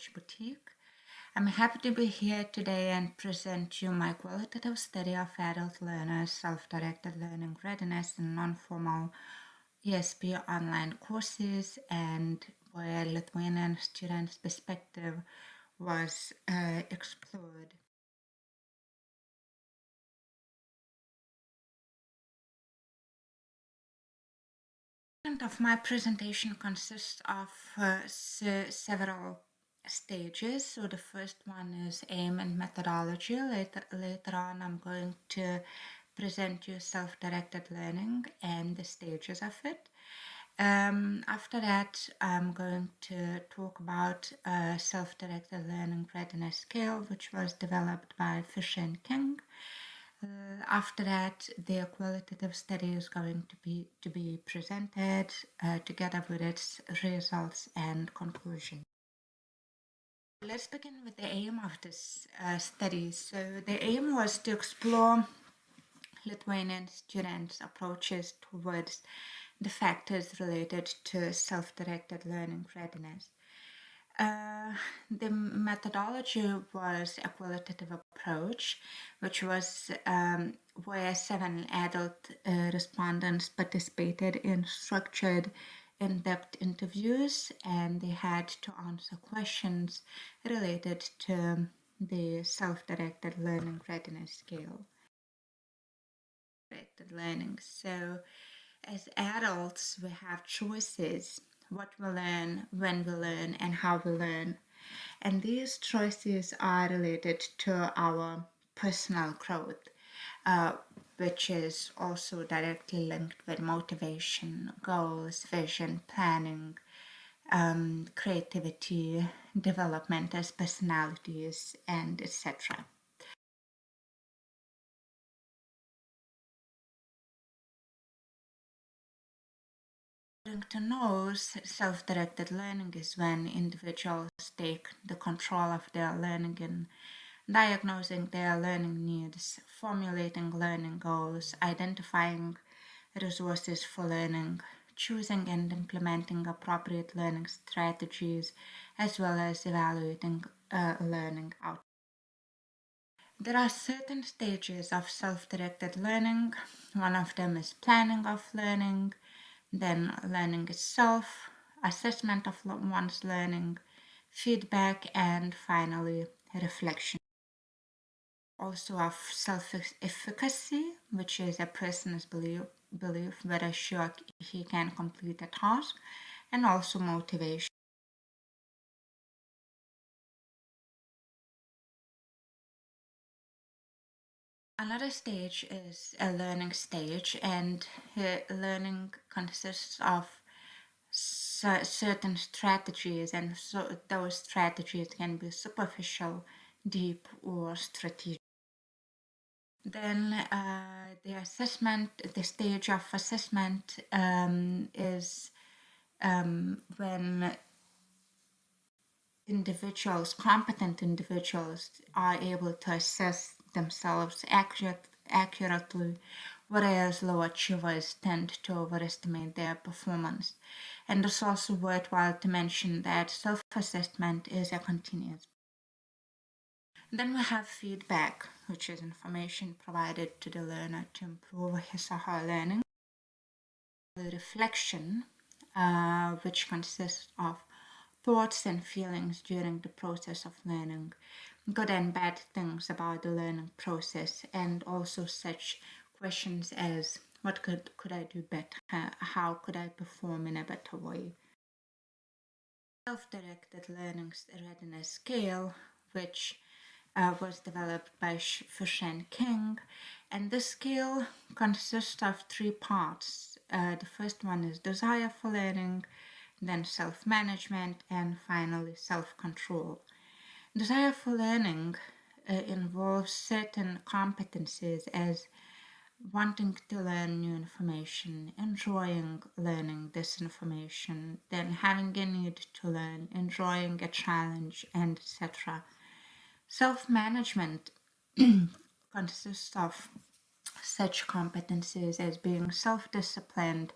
Research Boutique. I'm happy to be here today and present you my qualitative study of adult learners, self-directed learning readiness in non-formal ESP online courses, and where Lithuanian students' perspective was explored. Of my presentation consists of several stages. So the first one is aim and methodology. Later on, I'm going to present you self-directed learning and the stages of it. After that, I'm going to talk about self-directed learning readiness scale, which was developed by Fisher and King. After that, the qualitative study is going to be presented together with its results and conclusion. Let's begin with the aim of this study. So the aim was to explore Lithuanian students' approaches towards the factors related to self-directed learning readiness. The methodology was a qualitative approach, which was where 7 adult respondents participated in structured, in-depth interviews, and they had to answer questions related to the self-directed learning readiness scale. Directed learning. So, as adults, we have choices: what we learn, when we learn, and how we learn. And these choices are related to our personal growth, which is also directly linked with motivation, goals, vision, planning, creativity, development as personalities, and etc. To know, self-directed learning is when individuals take the control of their learning and diagnosing their learning needs, formulating learning goals, identifying resources for learning, choosing and implementing appropriate learning strategies, as well as evaluating learning outcomes. There are certain stages of self-directed learning. One of them is planning of learning, then learning itself, assessment of one's learning, feedback, and finally reflection. Also of self-efficacy, which is a person's belief whether she or he can complete a task, and also motivation. Another stage is a learning stage, and learning consists of certain strategies, and so those strategies can be superficial, deep, or strategic. Then the stage of assessment is when competent individuals, are able to assess themselves accurately, whereas low achievers tend to overestimate their performance. And it's also worthwhile to mention that self-assessment is a continuous. Then we have feedback, which is information provided to the learner to improve his or her learning. The reflection, which consists of thoughts and feelings during the process of learning, good and bad things about the learning process, and also such questions as what could I do better? How could I perform in a better way? Self-directed learning readiness scale, which was developed by Fisher and King, and this scale consists of 3 parts. The first one is desire for learning, then self-management, and finally self-control. Desire for learning involves certain competencies as wanting to learn new information, enjoying learning this information, then having a need to learn, enjoying a challenge, and etc. Self-management consists of such competencies as being self-disciplined,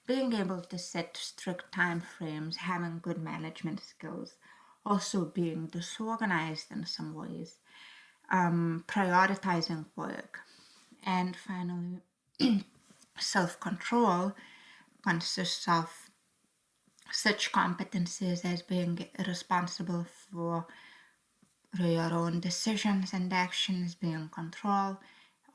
being able to set strict time frames, having good management skills. also being disorganized in some ways, prioritizing work, and finally, self control consists of such competencies as being responsible for your own decisions and actions, being in control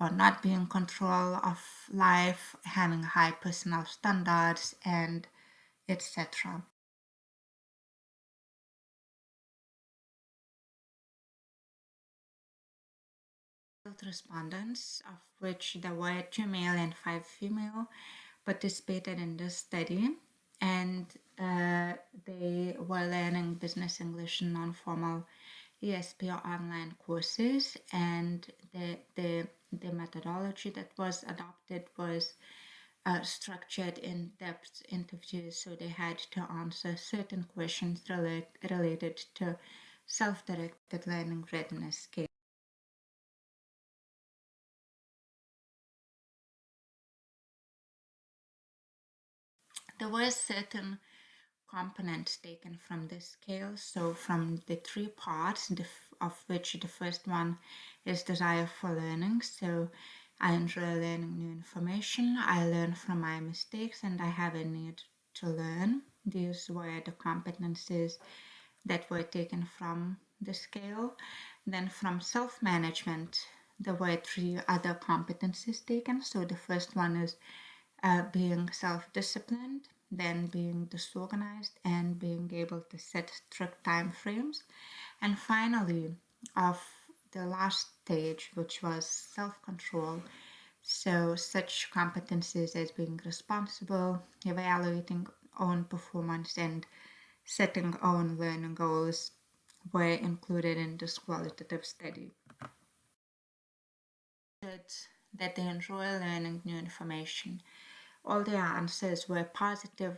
or not being in control of life, having high personal standards, and etc. Respondents, of which there were 2 male and 5 female, participated in this study, and they were learning business English in non-formal ESP online courses, and the methodology that was adopted was structured in-depth interviews, so they had to answer certain questions related to self-directed learning readiness skills. There were certain components taken from this scale. So from the 3 parts, of which the first one is desire for learning. So I enjoy learning new information. I learn from my mistakes and I have a need to learn. These were the competencies that were taken from the scale. Then from self-management, there were 3 other competencies taken. So the first one is being self-disciplined, then being disorganized, and being able to set strict time frames. And finally, of the last stage, which was self-control. So such competencies as being responsible, evaluating own performance, and setting own learning goals were included in this qualitative study. That they enjoy learning new information. All their answers were positive.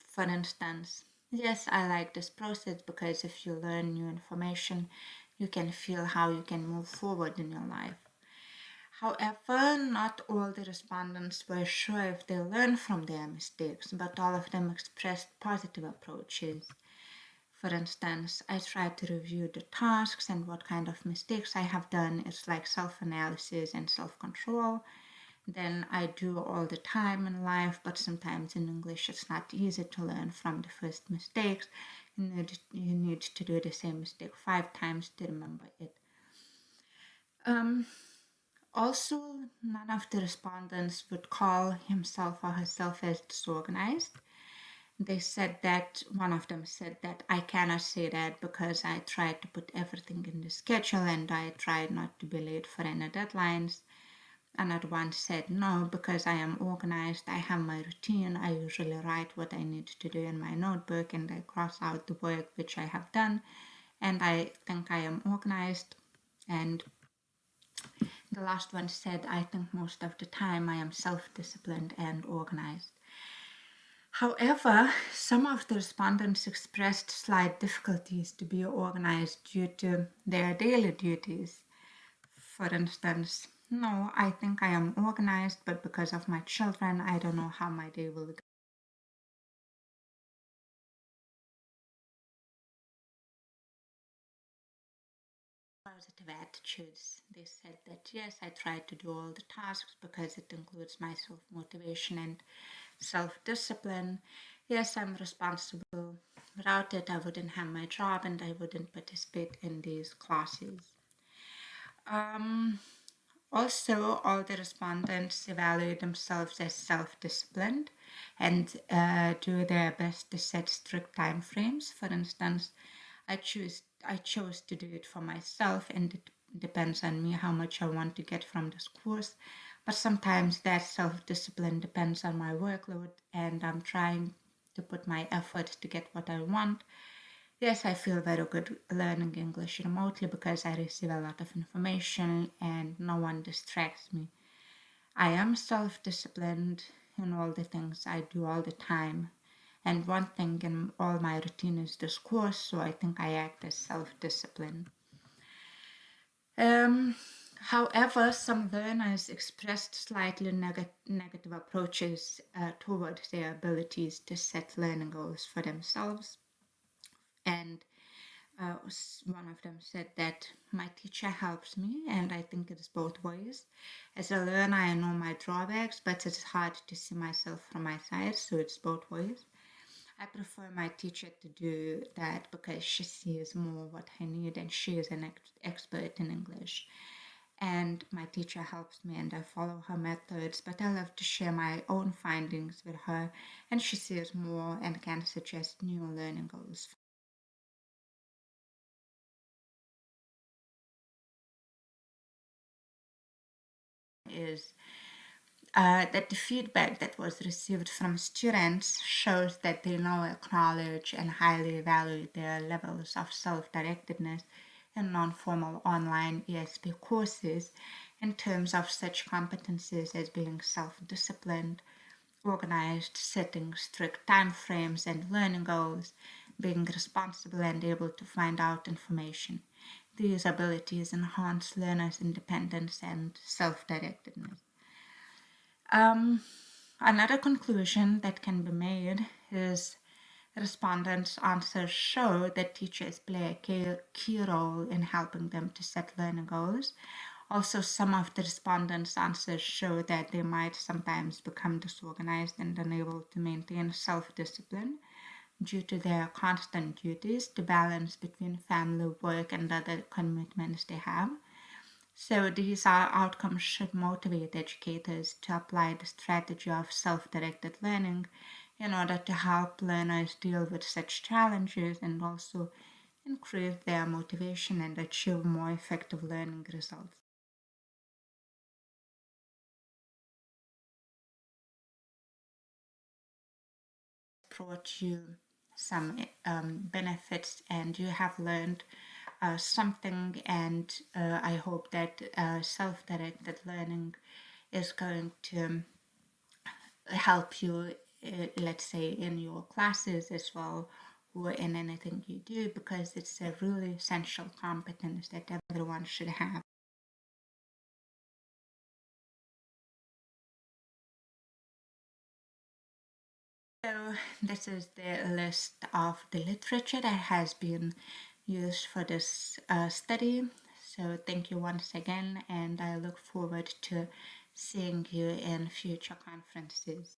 For instance, yes, I like this process because if you learn new information, you can feel how you can move forward in your life. However, not all the respondents were sure if they learned from their mistakes, but all of them expressed positive approaches. For instance, I try to review the tasks and what kind of mistakes I have done. It's like self-analysis and self-control. Then I do all the time in life, but sometimes in English it's not easy to learn from the first mistakes. You need to do the same mistake 5 times to remember it. Also, none of the respondents would call himself or herself as disorganized. They said that, one of them said that I cannot say that because I tried to put everything in the schedule and I tried not to be late for any deadlines. Another one said no, because I am organized, I have my routine, I usually write what I need to do in my notebook and I cross out the work which I have done, and I think I am organized. And the last one said, I think most of the time I am self-disciplined and organized. However, some of the respondents expressed slight difficulties to be organized due to their daily duties. For instance, no, I think I am organized, but because of my children, I don't know how my day will go. Positive attitudes. They said that yes, I try to do all the tasks because it includes my self motivation and self discipline. Yes, I'm responsible. Without it, I wouldn't have my job and I wouldn't participate in these classes. Um, Also, all the respondents evaluate themselves as self-disciplined and do their best to set strict time frames. For instance, I chose to do it for myself, and it depends on me how much I want to get from this course. But sometimes that self-discipline depends on my workload, and I'm trying to put my effort to get what I want. Yes, I feel very good learning English remotely because I receive a lot of information and no one distracts me. I am self disciplined in all the things I do all the time. And one thing in all my routine is this course, so I think I act as self disciplined. However, some learners expressed slightly negative approaches towards their abilities to set learning goals for themselves. And One of them said that my teacher helps me, and I think it's both ways. As a learner, I know my drawbacks, but it's hard to see myself from my side, so it's both ways. I prefer my teacher to do that because she sees more what I need, and she is an expert in English. And my teacher helps me, and I follow her methods, but I love to share my own findings with her, and she sees more and can suggest new learning goals. Is that the feedback that was received from students shows that they now acknowledge and highly value their levels of self-directedness in non-formal online ESP courses in terms of such competencies as being self-disciplined, organized, setting strict time frames and learning goals, being responsible and able to find out information. These abilities enhance learners' independence and self-directedness. Um, Another conclusion that can be made is respondents' answers show that teachers play a key role in helping them to set learning goals. Also, some of the respondents' answers show that they might sometimes become disorganized and unable to maintain self discipline due to their constant duties to balance between family, work, and other commitments they have. So these outcomes should motivate educators to apply the strategy of self-directed learning in order to help learners deal with such challenges and also increase their motivation and achieve more effective learning results. Brought you some benefits and you have learned something, and I hope that self-directed learning is going to help you, let's say, in your classes as well, or in anything you do, because it's a really essential competence that everyone should have. So, this is the list of the literature that has been used for this study. So, thank you once again, and I look forward to seeing you in future conferences.